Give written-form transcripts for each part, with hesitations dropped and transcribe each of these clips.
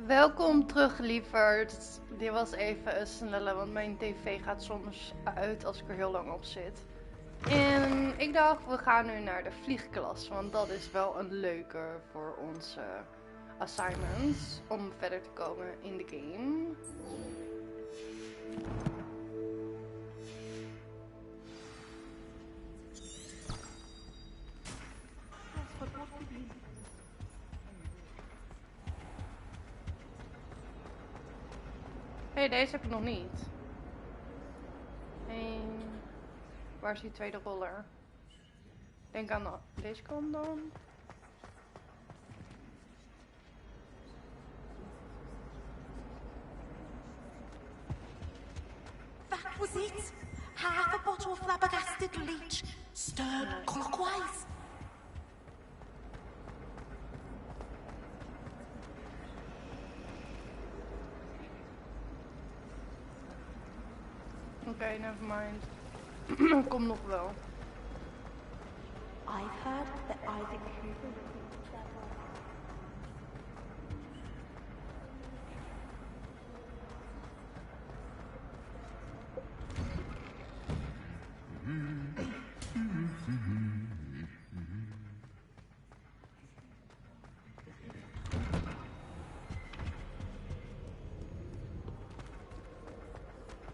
Welkom terug, lieverd. Dit was even een snelle, want mijn tv gaat soms uit als ik er heel lang op zit. En ik dacht, we gaan nu naar de vliegklas, want dat is wel een leuke voor onze assignments om verder te komen in de game. Hé, deze heb ik nog niet. Waar is die tweede roller? Denk aan deze kant dan. That was it! Half a bottle of flabbergasted leech, stirred clockwise. Oké, never mind. Kom nog wel. I've heard that Isaac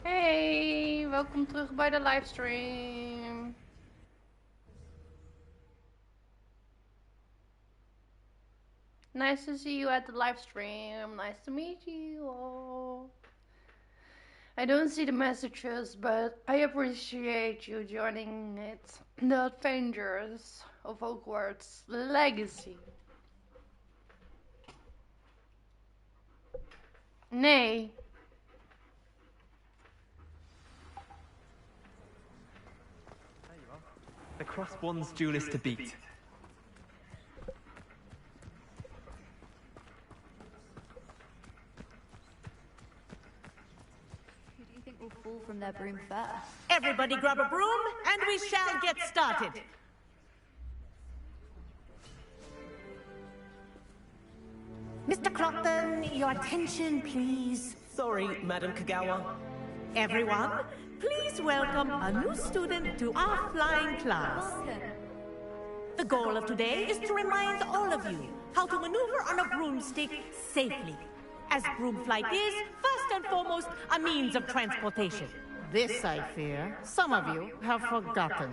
Hey, welkom terug bij de livestream. Nice to see you at the livestream. Nice to meet you all. I don't see the messages, but I appreciate you joining it. The Adventures of Hogwarts Legacy. Nee. The Crosswands duelist to beat. Who do you think will fall from their broom first? Everybody grab a broom, and we shall get started. Mr. Clockton, your attention, please. Sorry, Madam Kagawa. Everyone, please welcome a new student to our flying class. The goal of today is to remind all of you how to maneuver on a broomstick safely, as broom flight is, first and foremost, a means of transportation. This, I fear, some of you have forgotten.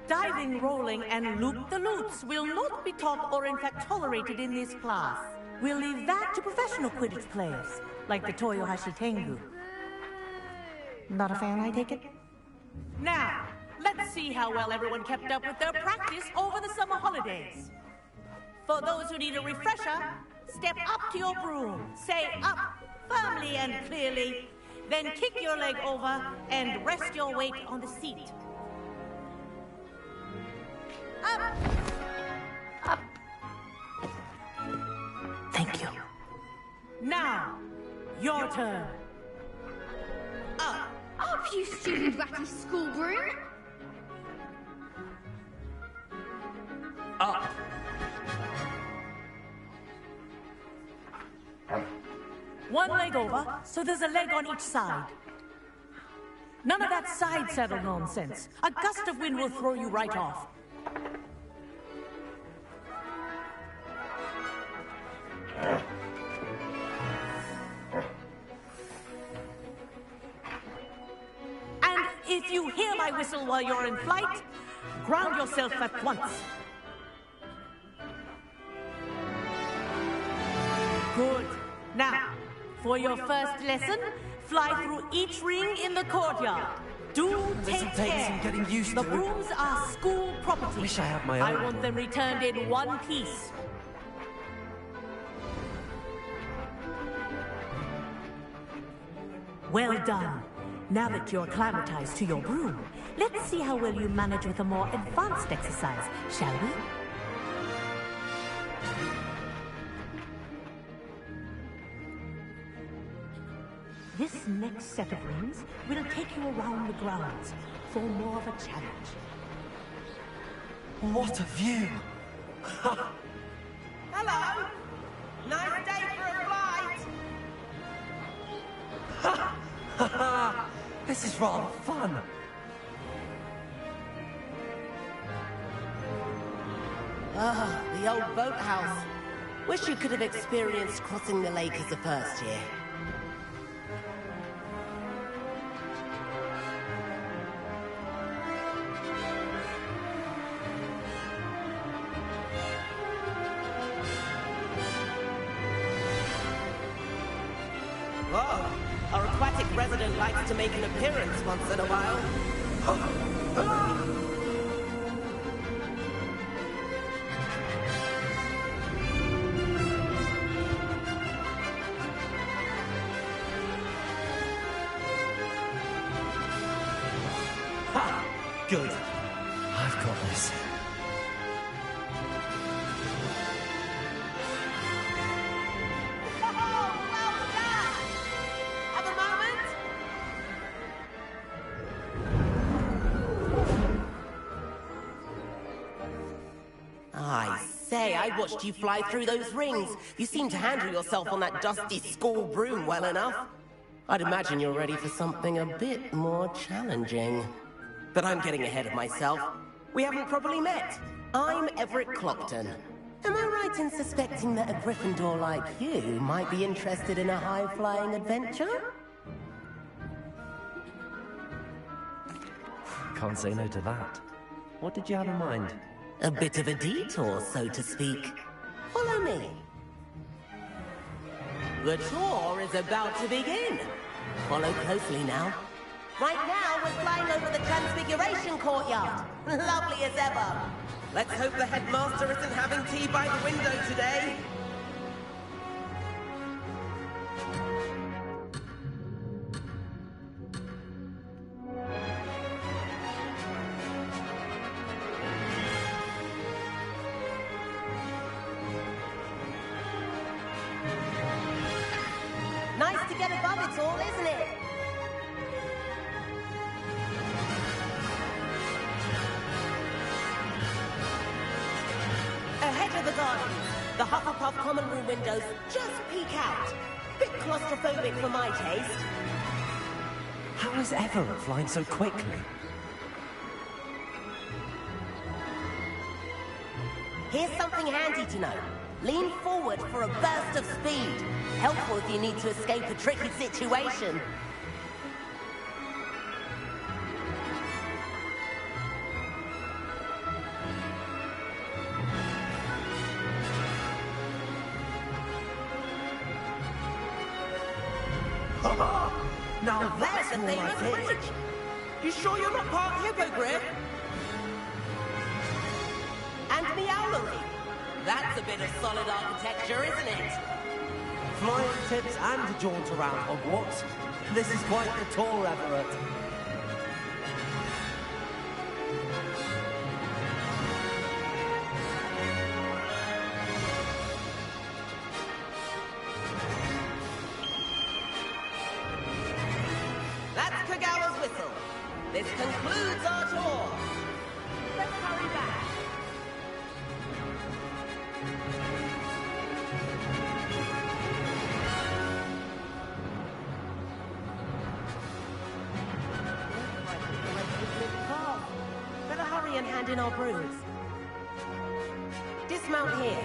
Diving, rolling, and loop-the-loops will not be taught or in fact tolerated in this class. We'll leave that to professional Quidditch players, like the Toyohashi Tengu. Not a fan, I take it? Now, let's see how well everyone kept up with their practice over the summer holidays. For those who need a refresher, step up to your broom, say up firmly and clearly, then kick your leg over and rest your weight on the seat. Up! Up. Thank you. Now, your turn. Up! Up, you stupid ratty school broom! Up! One leg over, so there's a leg on each side. None of that side saddle nonsense. A gust of wind will throw you right off. And if you hear my whistle while you're in flight, ground yourself at once. Good. Now, for your first lesson, fly through each ring in the courtyard. Do take care. Some getting used The to. brooms are school property. Wish I had my I own. want them returned in one piece. Well done. Now that you're acclimatized to your broom, let's see how well you manage with a more advanced exercise, shall we? This next set of rings will take you around the grounds for more of a challenge. What a view! Hello! Nice day for a fly! This is rather fun. Ah, the old boathouse. Wish you could have experienced crossing the lake as a first year. Whoa! Our aquatic resident likes to make an appearance once in a while. Ha! Good. I've got this. Have a moment? I say, I watched you fly through those rings. You seem to handle yourself on that dusty school broom well enough. I'd imagine you're ready for something a bit more challenging. But I'm getting ahead of myself. We haven't properly met. I'm Everett Clopton. Am I right in suspecting that a Gryffindor like you might be interested in a high-flying adventure? Can't say no to that. What did you have in mind? A bit of a detour, so to speak. Follow me. The tour is about to begin. Follow closely now. Right now, we're flying over the Transfiguration Courtyard. Lovely as ever. Let's hope the headmaster isn't having tea by the window today. Nice to get above it all, isn't it? Ahead of the gardens, the Hufflepuff common room windows just peek out. Bit claustrophobic for my taste. How is Everett flying so quickly? Here's something handy to know. Lean forward for a burst of speed. Helpful if you need to escape a tricky situation. Now There's the more famous like it. bridge. You sure you're not part hippogriff? And meowlery. That's a bit of solid architecture, isn't it? Flying tips and a jaunt around Hogwarts. This is quite the tour, Everett. That's Kagawa's whistle. This concludes our tour. Let's hurry back. Better hurry and hand in our brooms. Dismount here.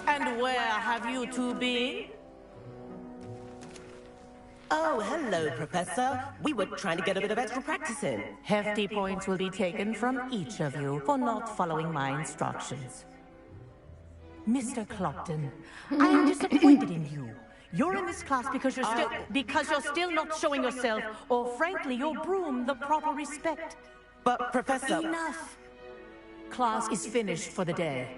And where have you two been? Oh, hello, Professor. We were trying to get a bit of extra practice in. Hefty points will be taken from each of you for not following my instructions. Mr. Clopton, I am disappointed in you. You're in this class because you're still not showing yourself, or frankly, your broom, the proper respect. But, Professor... Enough! Class is finished for the day.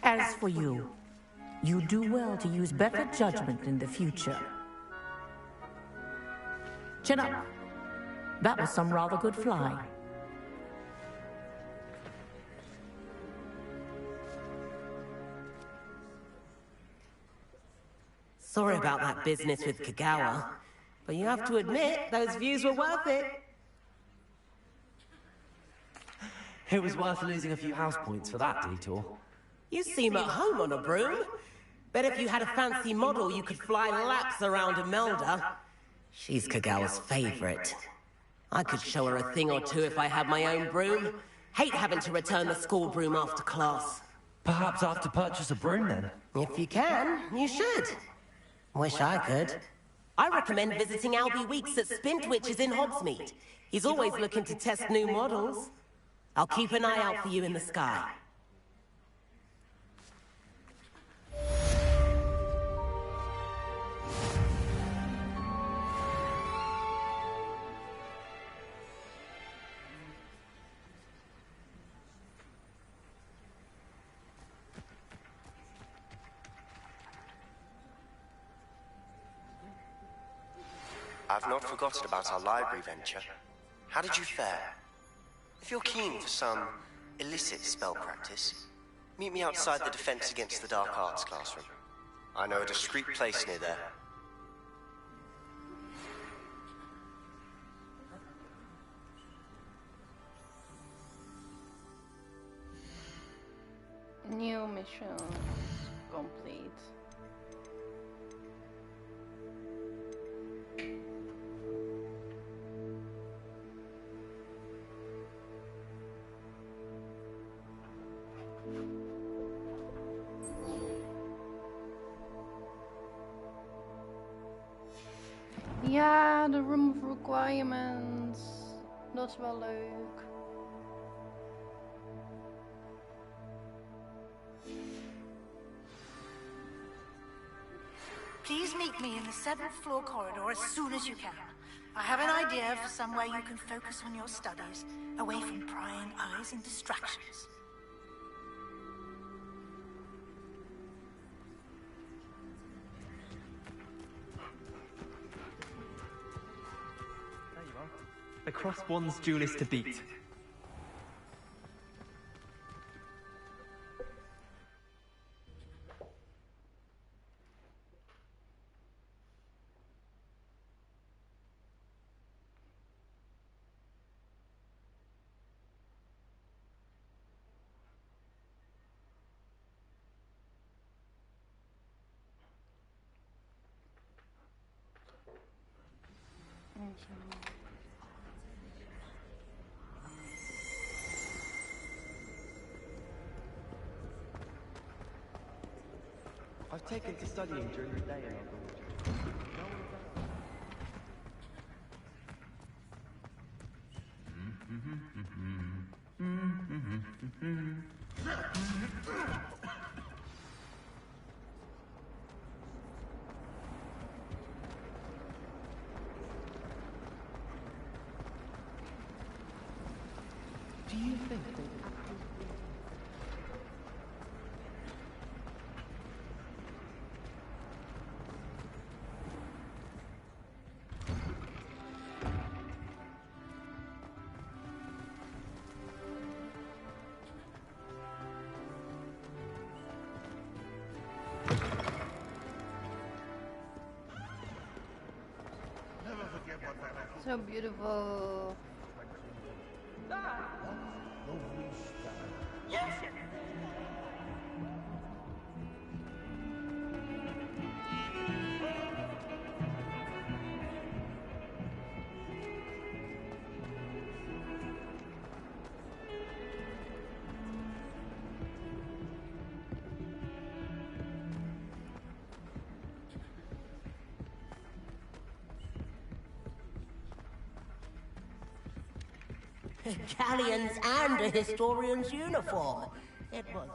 As for you, you do well to use better judgment in the future. Chin up. That was some rather good flying. Sorry about that business with Kagawa, but you have to admit, those views were worth it. It was worth losing a few house points for that detour. You seem at home on a broom. Bet if you had a fancy model, you could fly laps around Imelda. She's Kagawa's favorite. I could show her a thing or two if I had my own broom. Hate having to return the school broom after class. Perhaps I have to purchase a broom then? If you can, you should. Wish I could. I recommend visiting Albie Weeks at Spintwitches in Hogsmeade. He's always looking to test new models. I'll keep an eye out for you in the sky. I've not forgotten about our library venture. How did you fare? If you're keen for some illicit spell practice, meet me outside the Defense Against the Dark Arts classroom. I know a discreet place near there. New mission complete. Ja, de Room of Requirements. Dat is wel leuk. Please meet me in the 7th floor corridor as soon as you can. I have an idea for somewhere you can focus on your studies, away from prying eyes and distractions. The Crosswands duelist to beat. I've taken to studying during the day in our village. Do you think they So beautiful. Galleons and a historian's uniform. It was...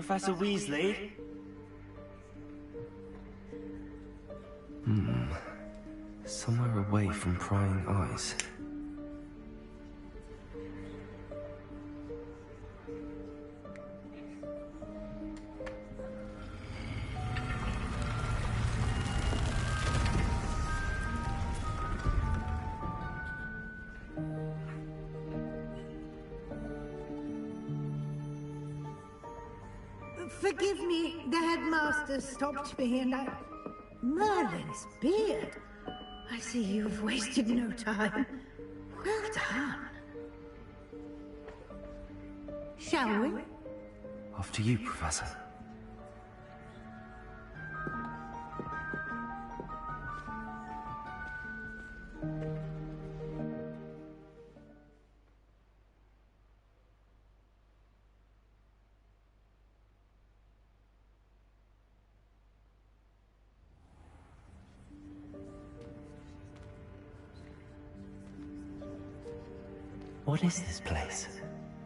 Professor Weasley? Somewhere away from prying eyes. Forgive me, the headmaster stopped me and I... Merlin's beard. I see you've wasted no time. Well done. Shall we? After you, Professor. What is this place?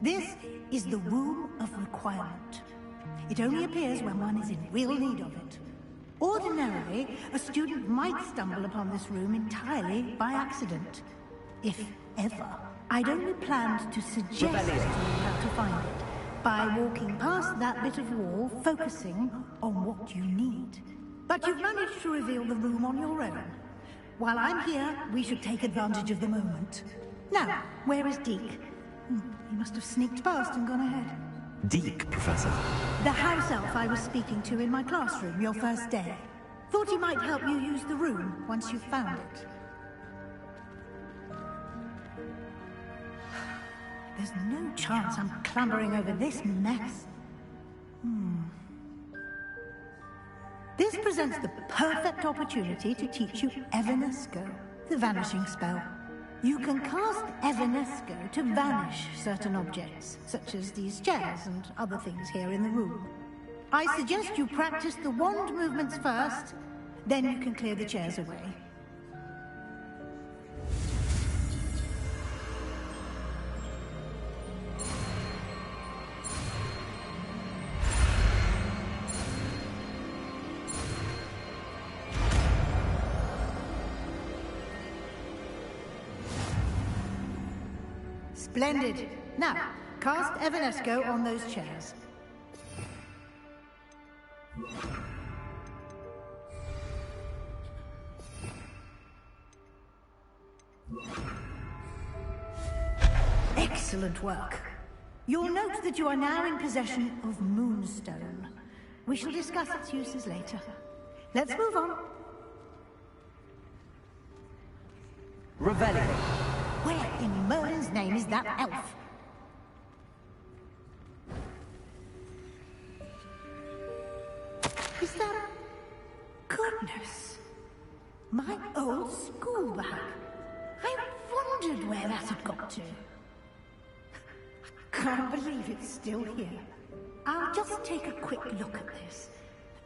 This is the Room of Requirement. It only appears when one is in real need of it. Ordinarily, a student might stumble upon this room entirely by accident. If ever. I'd only planned to suggest to you how to find it, by walking past that bit of wall, focusing on what you need. But you've managed to reveal the room on your own. While I'm here, we should take advantage of the moment. Now, where is Deke? He must have sneaked past and gone ahead. Deke, Professor. The house elf I was speaking to in my classroom your first day. Thought he might help you use the room once you've found it. There's no chance I'm clambering over this mess. This presents the perfect opportunity to teach you Evanesco, the vanishing spell. You can cast Evanesco to vanish certain objects, such as these chairs and other things here in the room. I suggest you practice the wand movements first, then you can clear the chairs away. Splendid. Now, cast Evanesco on those chairs. Excellent work. You'll note that you are now in possession of Moonstone. We shall discuss its uses later. Let's move on. Revelio. Where in Merlin's name is that elf? Is that... Goodness! My old school bag. I wondered where that had got to. I can't believe it's still here. I'll just take a quick look at this.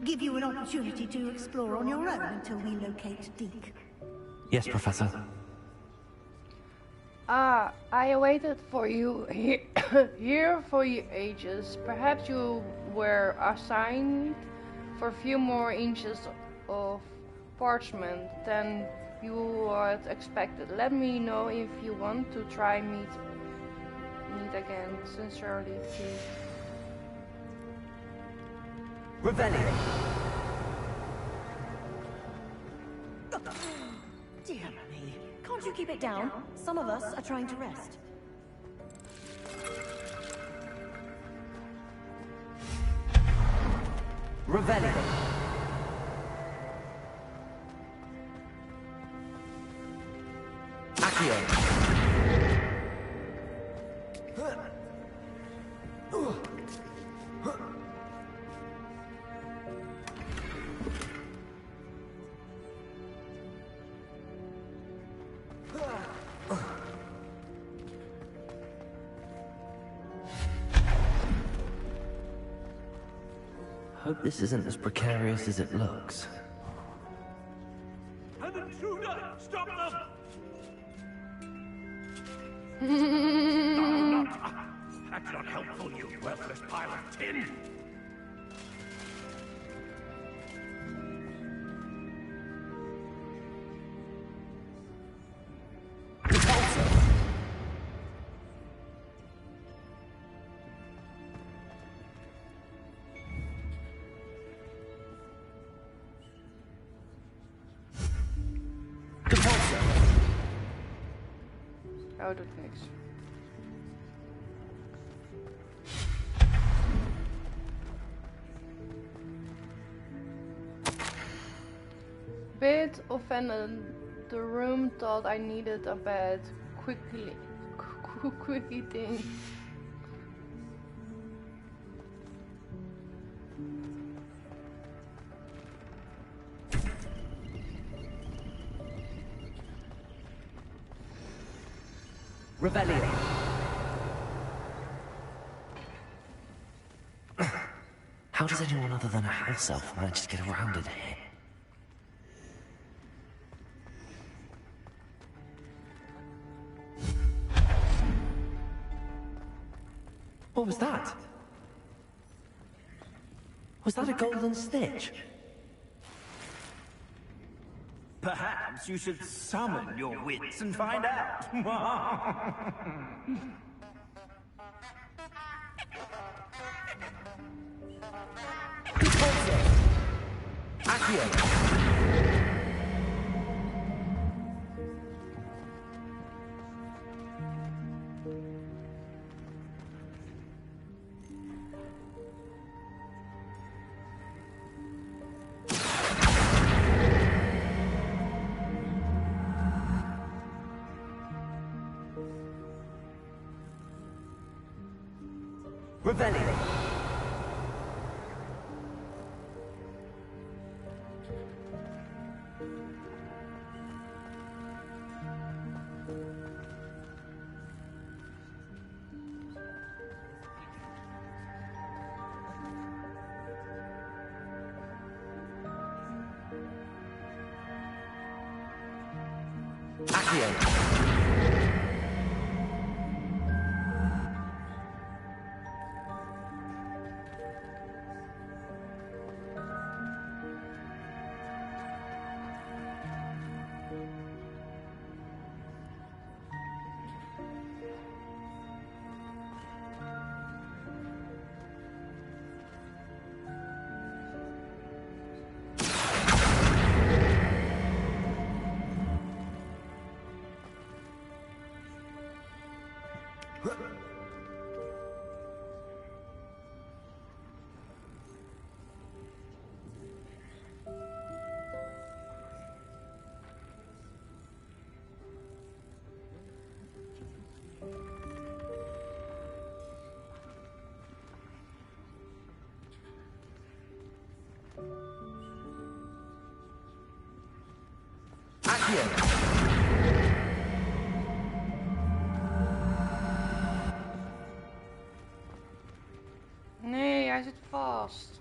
Give you an opportunity to explore on your own until we locate Deke. Yes, Professor. I waited for you here for ages. Perhaps you were assigned for a few more inches of parchment than you had expected. Let me know if you want to try meet again. Sincerely, Chief. Revelio. Dear me, can't you keep it down? Some of us are trying to rest. Revelio. Accio. Hope this isn't as precarious as it looks. An intruder! Stop them! No, not. That's not helpful, you worthless pile of tin. Oh, doet niks. Bit offended. The room thought I needed a bed. Quickly thing. Revelio. How does anyone other than a house elf manage to get around in here? What was that? Was that a golden snitch? Perhaps you should summon your wits and find out. Revelio. Nee, hij zit vast.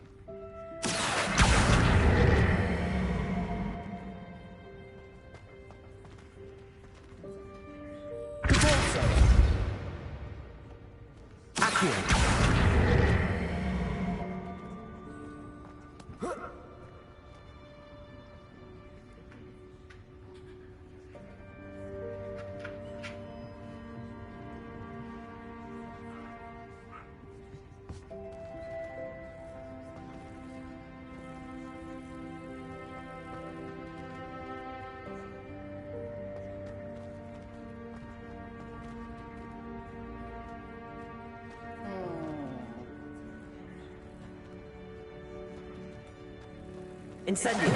Incendio.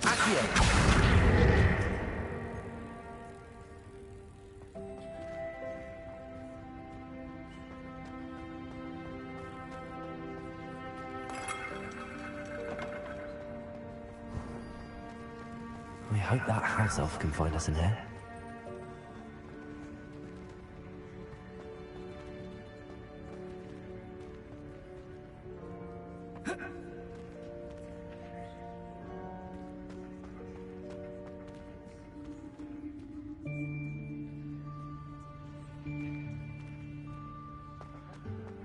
Accio. We hope that house elf can find us in here.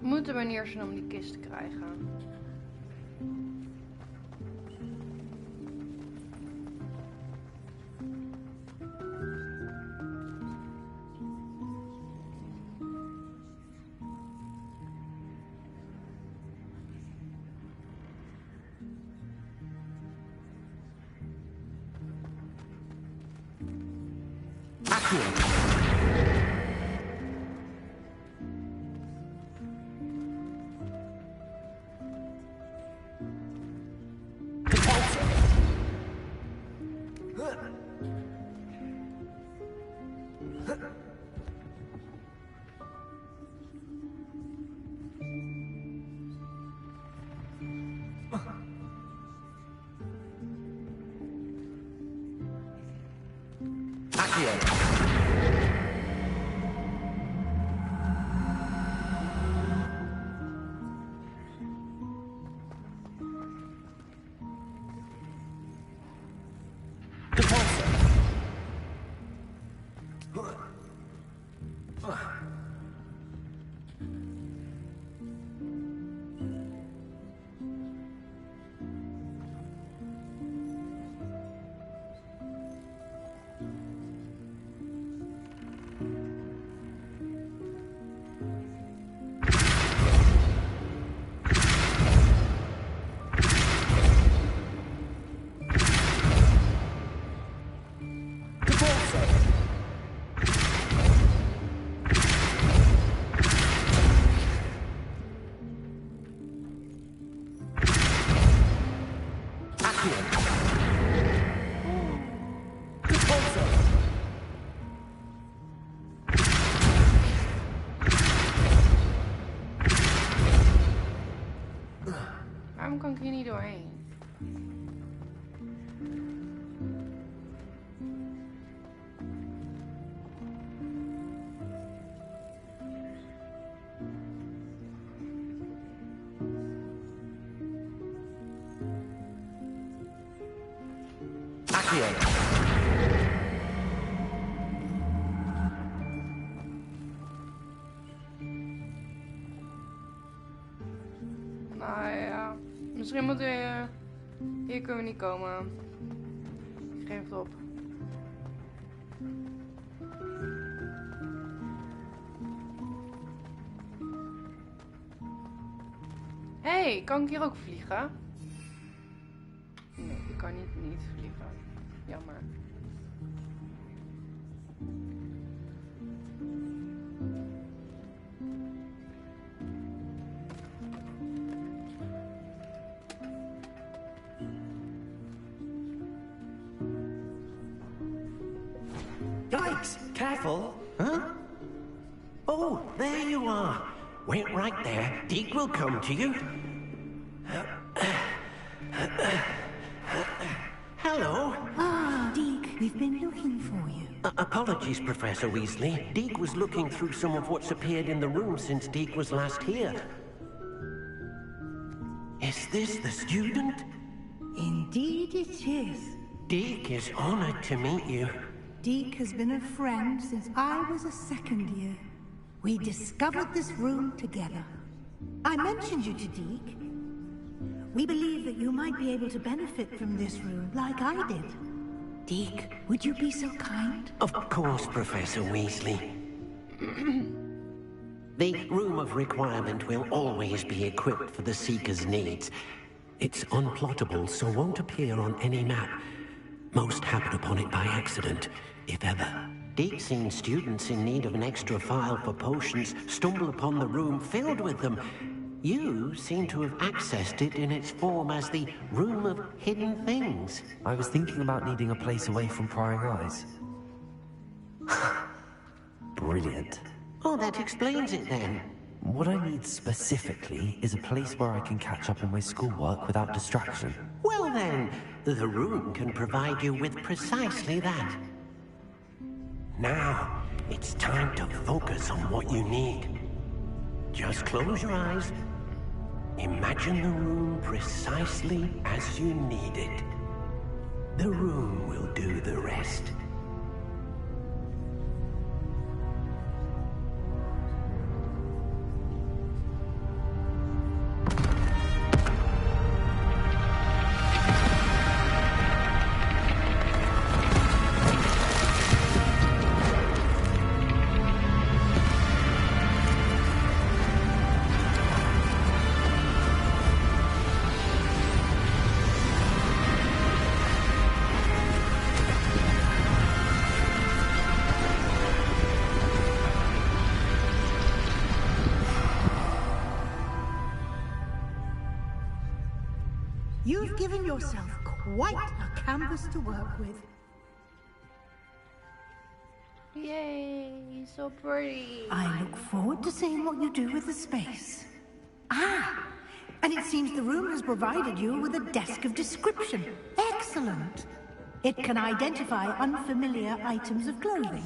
Moet een manier zijn om die kist te krijgen. Waarom kan ik hier niet doorheen? Nou ja, misschien moeten we... Hier kunnen we niet komen. Ik geef het op. Hey, kan ik hier ook vliegen? Nee, ik kan niet vliegen. Jammer. Yikes! Careful! Huh? Oh, there you are. Wait right there. Deke will come to you. Hello. Ah, Deke, we've been looking for you. Apologies, Professor Weasley. Deke was looking through some of what's appeared in the room since Deke was last here. Is this the student? Indeed it is. Deke is honored to meet you. Deke has been a friend since I was a second year. We discovered this room together. I mentioned you to Deke. We believe that you might be able to benefit from this room like I did. Deke, would you be so kind? Of course, Professor Weasley. The Room of Requirement will always be equipped for the Seeker's needs. It's unplottable, so won't appear on any map. Most happen upon it by accident, if ever. Deke's seen students in need of an extra file for potions stumble upon the room filled with them. You seem to have accessed it in its form as the Room of Hidden Things. I was thinking about needing a place away from prying eyes. Brilliant. Oh, that explains it then. What I need specifically is a place where I can catch up on my schoolwork without distraction. Well then, the room can provide you with precisely that. Now, it's time to focus on what you need. Just close your eyes. Imagine the room precisely as you need it. The room will do the rest. You've given yourself quite a canvas to work with. Yay, so pretty. I look forward to seeing what you do with the space. Ah, and it seems the room has provided you with a desk of description. Excellent. It can identify unfamiliar items of clothing.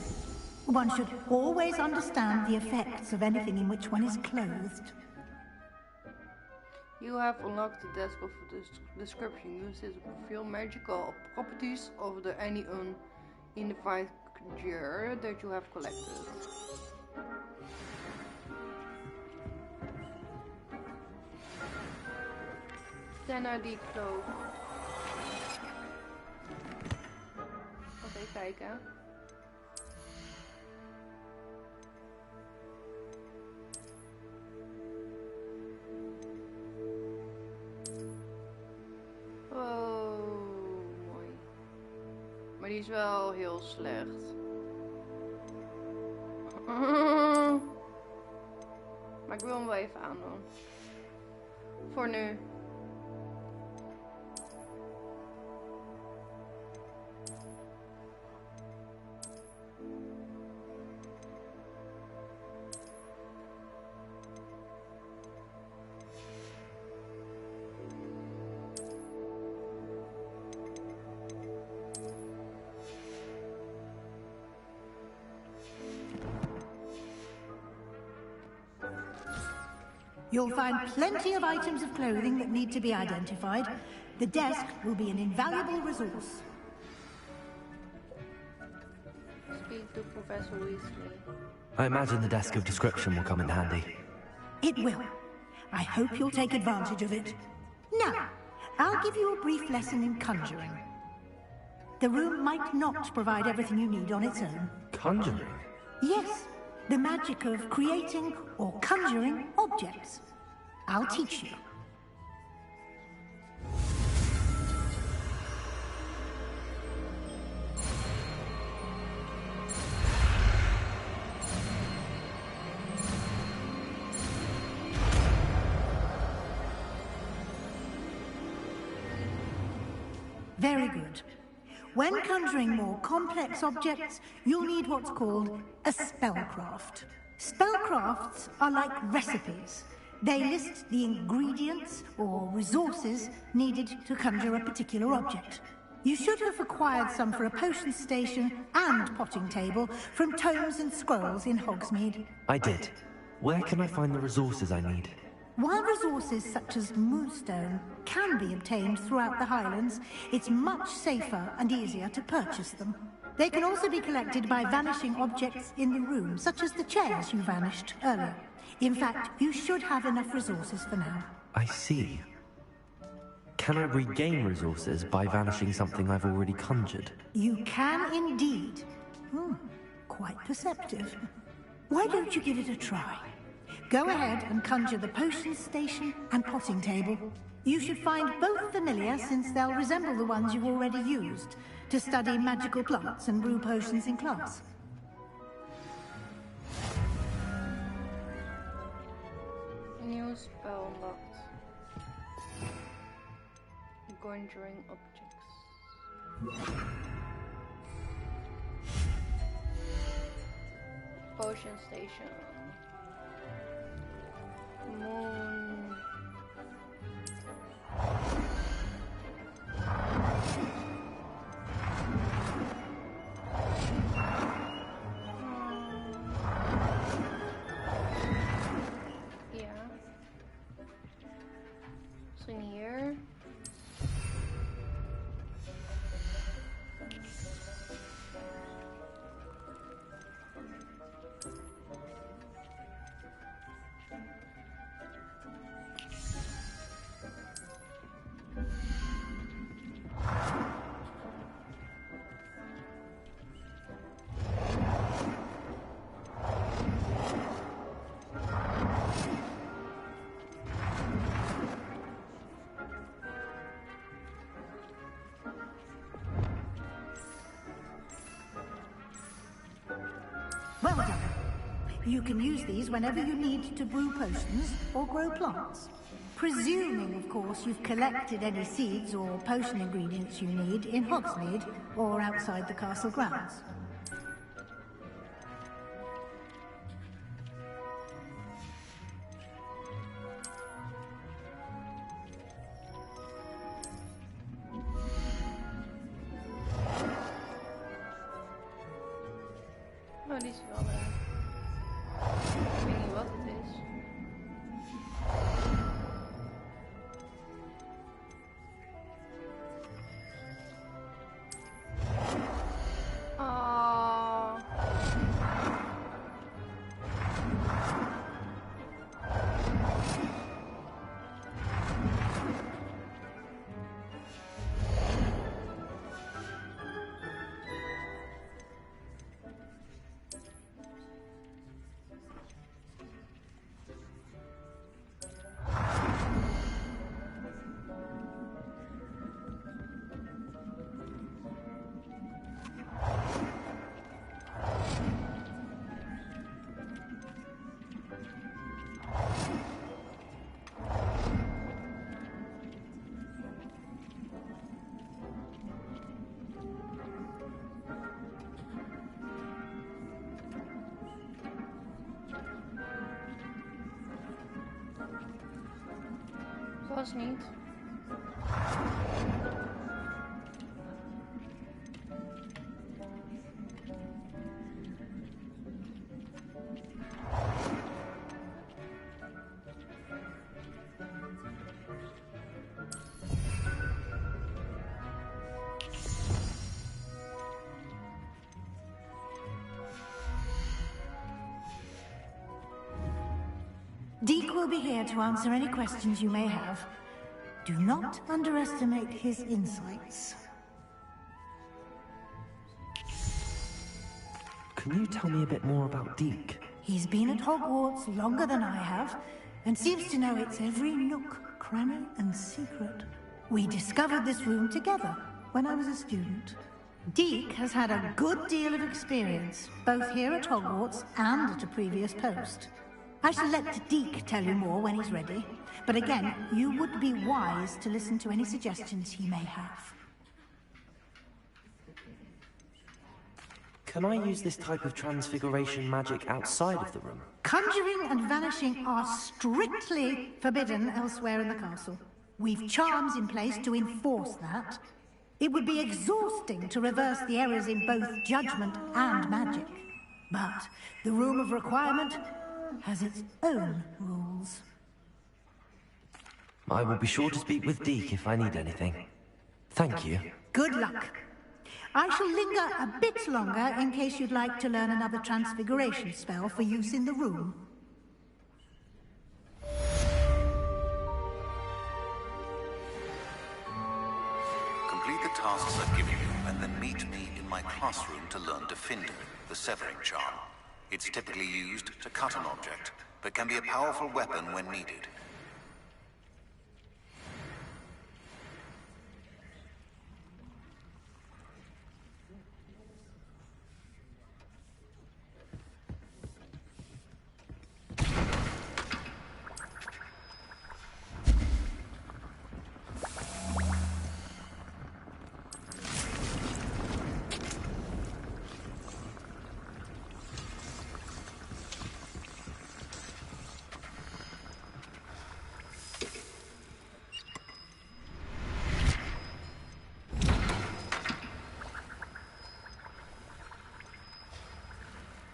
One should always understand the effects of anything in which one is clothed. You have unlocked the desk of description. Use this to reveal magical properties of any unidentified creature that you have collected. Daarna die cloak. Even kijken. Oh, mooi. Maar die is wel heel slecht. Maar ik wil hem wel even aandoen. Voor nu. You'll find plenty of items of clothing that need to be identified. The desk will be an invaluable resource. Speak to Professor Weasley. I imagine the desk of description will come in handy. It will. I hope you'll take advantage of it. Now, I'll give you a brief lesson in conjuring. The room might not provide everything you need on its own. Conjuring? Yes, the magic of creating or conjuring objects. I'll teach you. Very good. When conjuring more complex objects, you'll need what's called a spellcraft. Spellcrafts are like recipes. They list the ingredients or resources needed to conjure a particular object. You should have acquired some for a potion station and potting table from tomes and scrolls in Hogsmeade. I did. Where can I find the resources I need? While resources such as moonstone can be obtained throughout the Highlands, it's much safer and easier to purchase them. They can also be collected by vanishing objects in the room, such as the chairs you vanished earlier. In fact, you should have enough resources for now. I see. Can I regain resources by vanishing something I've already conjured? You can indeed. Quite perceptive. Why don't you give it a try? Go ahead and conjure the potion station and potting table. You should find both familiar, since they'll resemble the ones you've already used to study magical plants and brew potions in class. New spell unlocked. Conjuring objects. Potion station. Moon. Yeah. So in here. Well done. You can use these whenever you need to brew potions or grow plants. Presuming, of course, you've collected any seeds or potion ingredients you need in Hogsmeade or outside the castle grounds. Oh, die is wel... Ik weet niet wat het is. Oh. Was niet. Deke will be here to answer any questions you may have. Do not underestimate his insights. Can you tell me a bit more about Deke? He's been at Hogwarts longer than I have, and seems to know its every nook, cranny, and secret. We discovered this room together when I was a student. Deke has had a good deal of experience, both here at Hogwarts and at a previous post. I shall let Deke tell you more when he's ready. But again, you would be wise to listen to any suggestions he may have. Can I use this type of transfiguration magic outside of the room? Conjuring and vanishing are strictly forbidden elsewhere in the castle. We've charms in place to enforce that. It would be exhausting to reverse the errors in both judgment and magic. But the Room of Requirement has its own rules. I will be sure to speak with Deke if I need anything. Thank you. Good luck. I shall linger a bit longer in case you'd like to learn another transfiguration spell for use in the room. Complete the tasks I've given you, and then meet me in my classroom to learn Gryffindor, the severing charm. It's typically used to cut an object, but can be a powerful weapon when needed.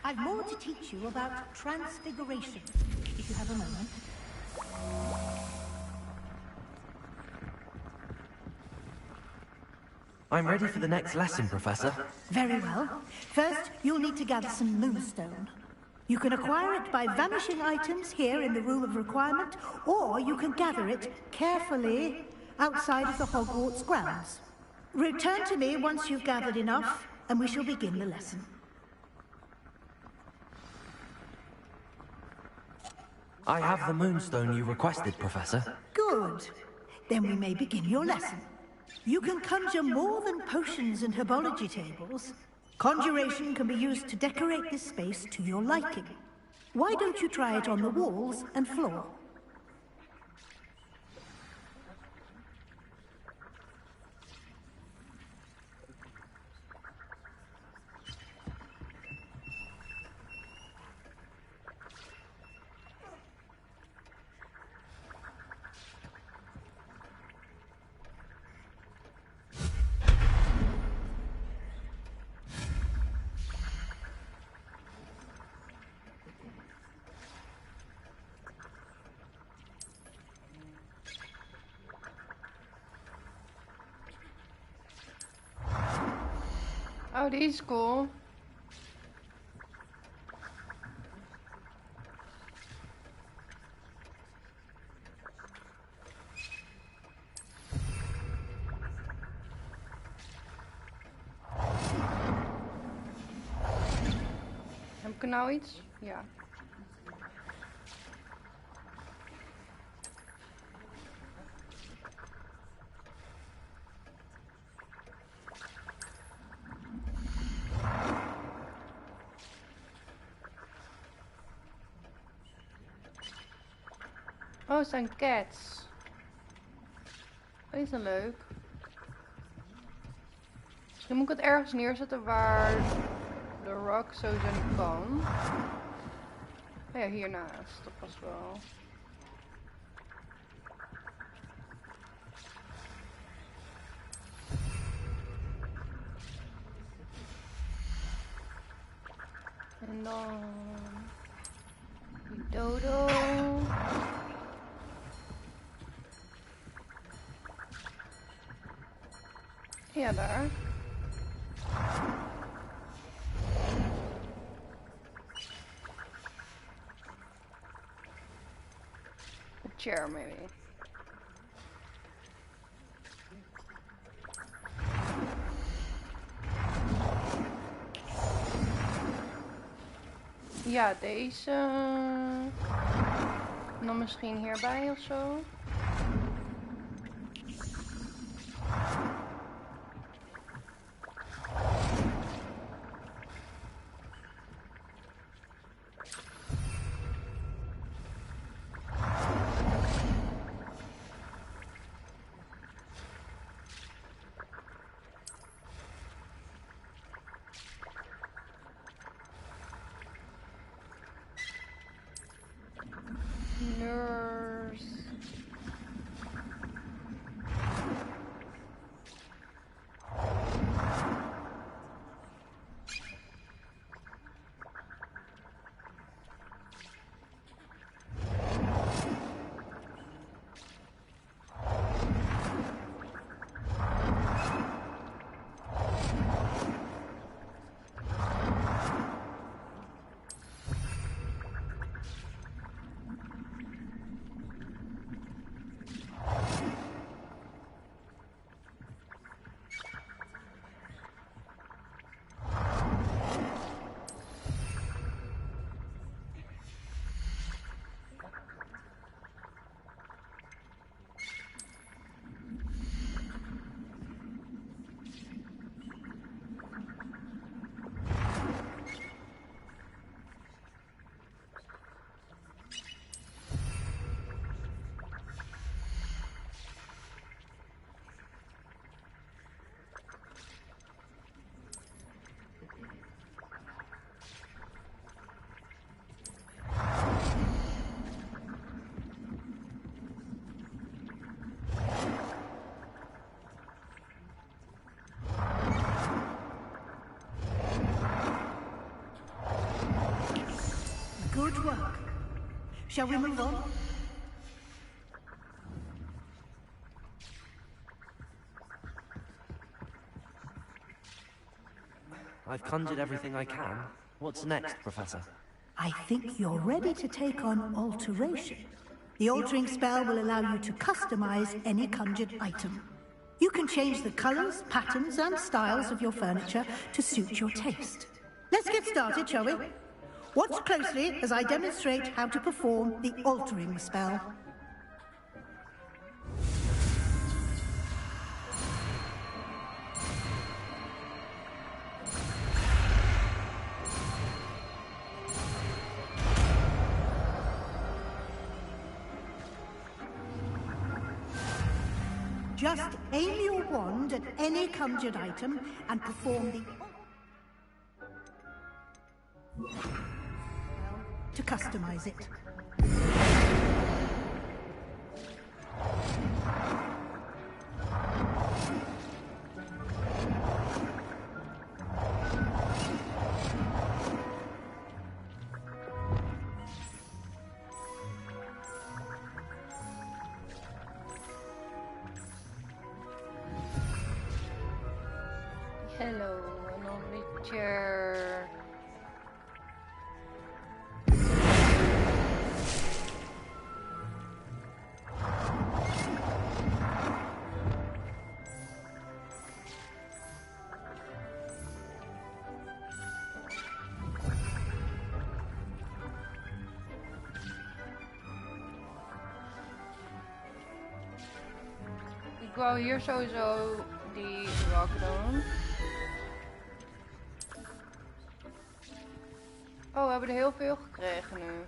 I've more to teach you about transfiguration, if you have a moment. I'm ready for the next lesson, Professor. Very well. First, you'll need to gather some moonstone. You can acquire it by vanishing items here in the Room of Requirement, or you can gather it carefully outside of the Hogwarts grounds. Return to me once you've gathered enough, and we shall begin the lesson. I have the moonstone you requested, Professor. Good. Then we may begin your lesson. You can conjure more than potions and herbology tables. Conjuration can be used to decorate this space to your liking. Why don't you try it on the walls and floor? Oh, die is cool. Heb ik er nou iets? Ja. Oh, het zijn cats. Die is leuk. Misschien moet ik het ergens neerzetten waar de rock sowieso niet kan. Oh ja, hiernaast. Dat past wel. En dan die dodo. Ja, daar. A chair, maybe. Ja, deze. En dan misschien hierbij of zo. Nurse. Good work. Shall we move on? I've conjured everything I can. What's next, Professor? I think you're ready to take on alteration. The altering spell will allow you to customize any conjured item. You can change the colors, patterns, and styles of your furniture to suit your taste. Let's get started, shall we? Watch closely as I demonstrate how to perform the altering spell. Just aim your wand at any conjured item and perform the... to customize it. Hello, en dan wou hier sowieso die rock doen. Oh, we hebben er heel veel gekregen nu.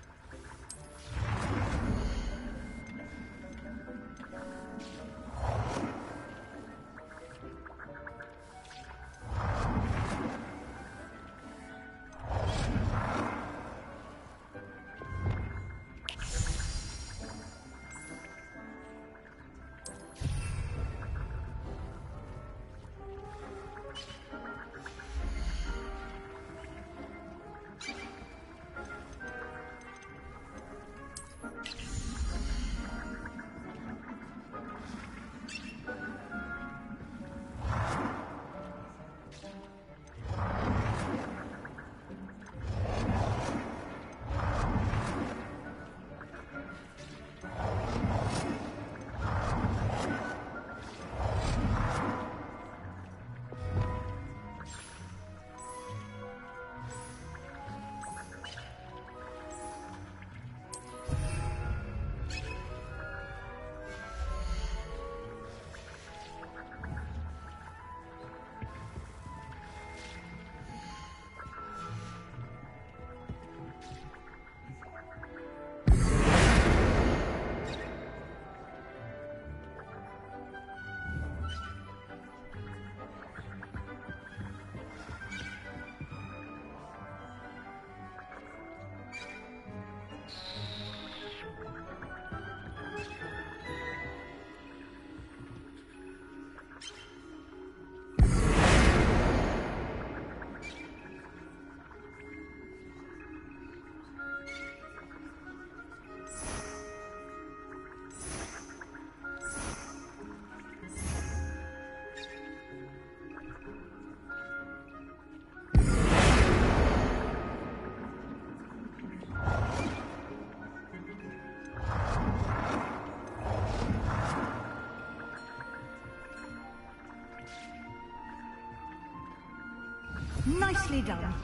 Nicely done.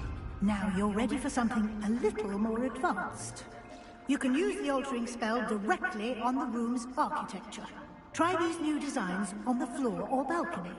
Now you're ready for something a little more advanced. You can use the altering spell directly on the room's architecture. Try these new designs on the floor or balcony.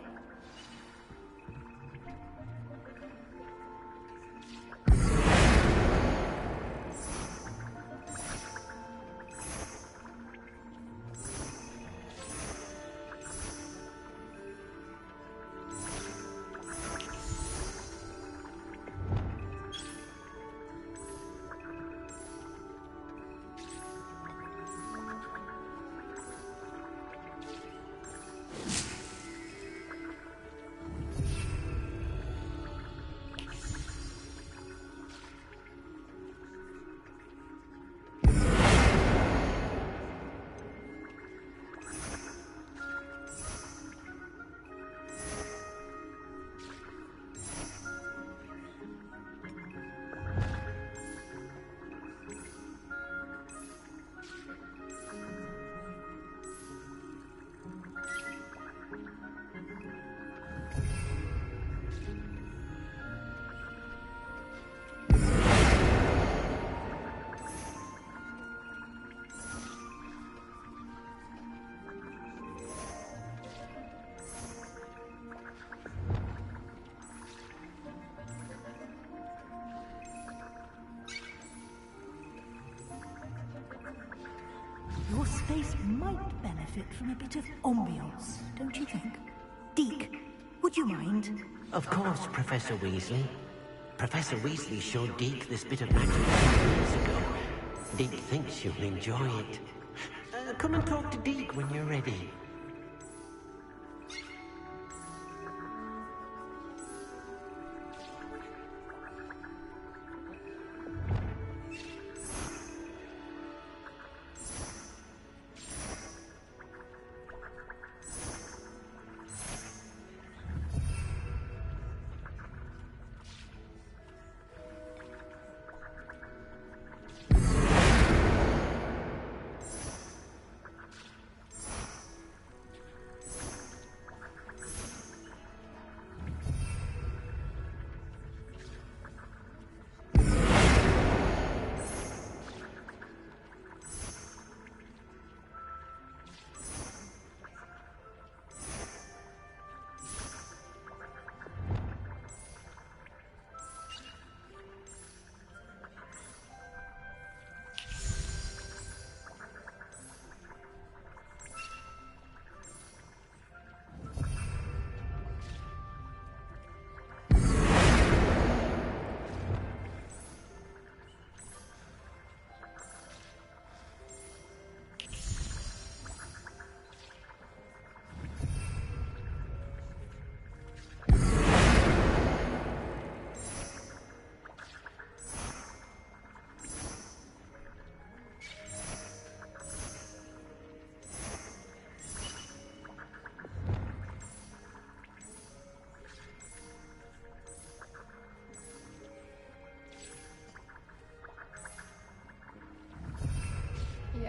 Your space might benefit from a bit of ambiance, don't you think? Deke, would you mind? Of course, Professor Weasley. Professor Weasley showed Deke this bit of magic 2 years ago. Deke thinks you'll enjoy it. Come and talk to Deke when you're ready.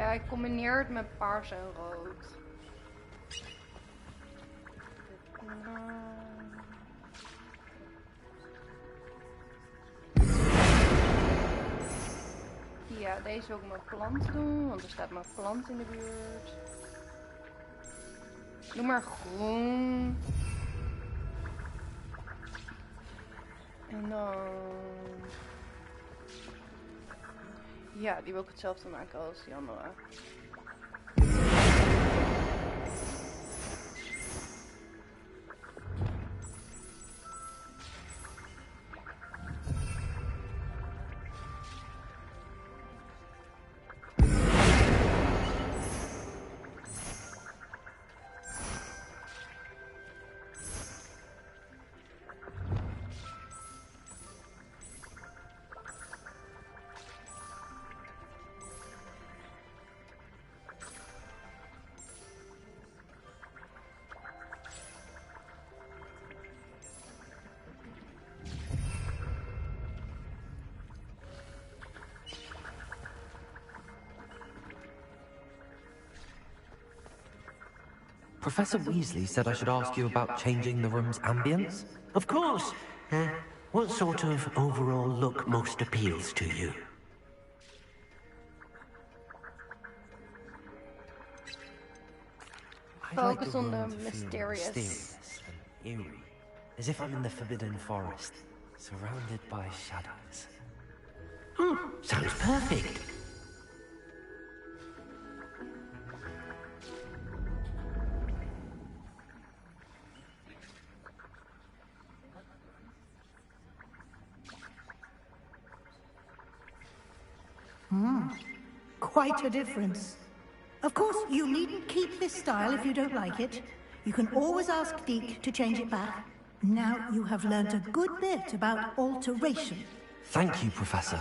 Ja, ik combineer het met paars en rood. Ja, deze wil ik met plant doen, want er staat mijn plant in de buurt. Doe maar groen. En dan... Ja, die wil ik hetzelfde maken als die andere. Professor Weasley said I should ask you about changing the room's ambience. Of course. What sort of overall look most appeals to you? Focus on the mysterious. And eerie, as if I'm in the Forbidden Forest, surrounded by shadows. Sounds perfect. Quite a difference. Of course, you needn't keep this style if you don't like it. You can always ask Deke to change it back. Now you have learnt a good bit about alteration. Thank you, Professor.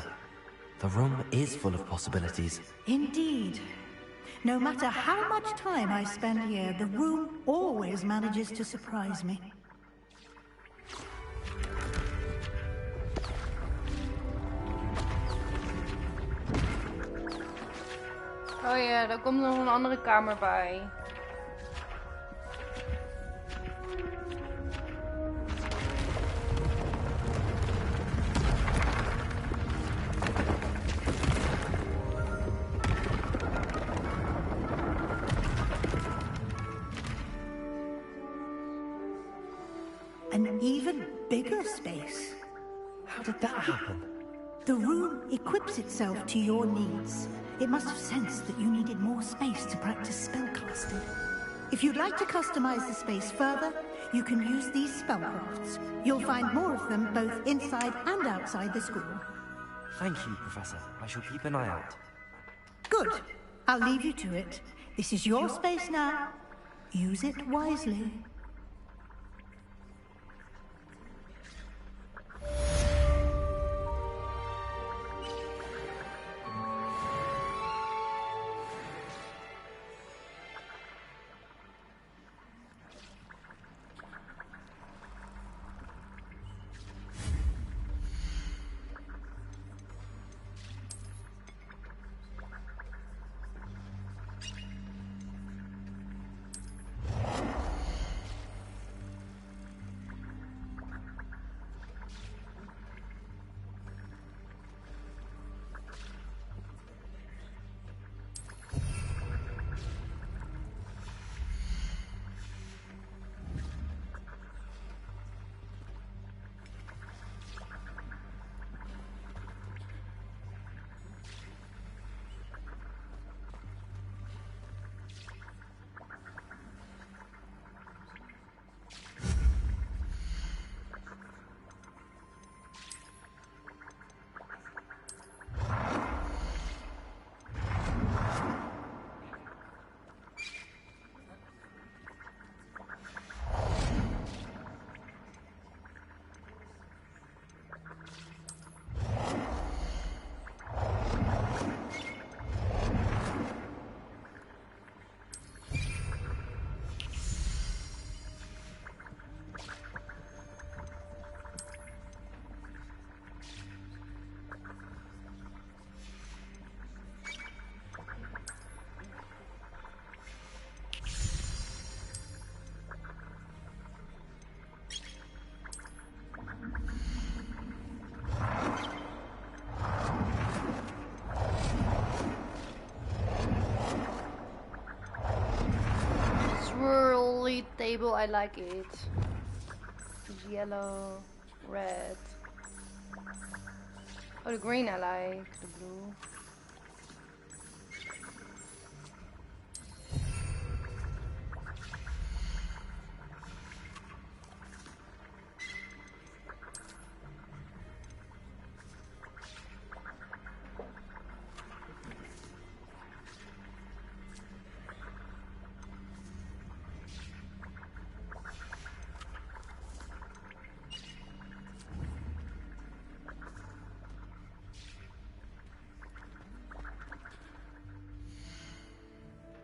The room is full of possibilities. Indeed. No matter how much time I spend here, the room always manages to surprise me. Oh ja, daar komt nog een andere kamer bij. An even bigger space. How did that happen? The room equips itself to your needs. It must have sensed that you needed more space to practice spellcasting. If you'd like to customize the space further, you can use these spellcrafts. You'll find more of them both inside and outside the school. Thank you, Professor. I shall keep an eye out. Good. I'll leave you to it. This is your space now. Use it wisely. Purple, I like it. Yellow, red. Oh, the green I like. The blue.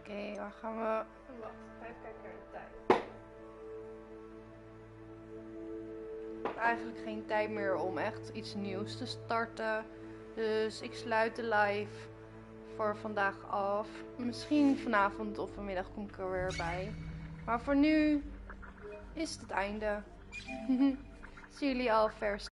Oké, waar gaan we... Wacht, even kijken naar de tijd. Ik heb eigenlijk geen tijd meer om echt iets nieuws te starten. Dus ik sluit de live voor vandaag af. Misschien vanavond of vanmiddag kom ik er weer bij. Maar voor nu is het einde. Zie jullie al vers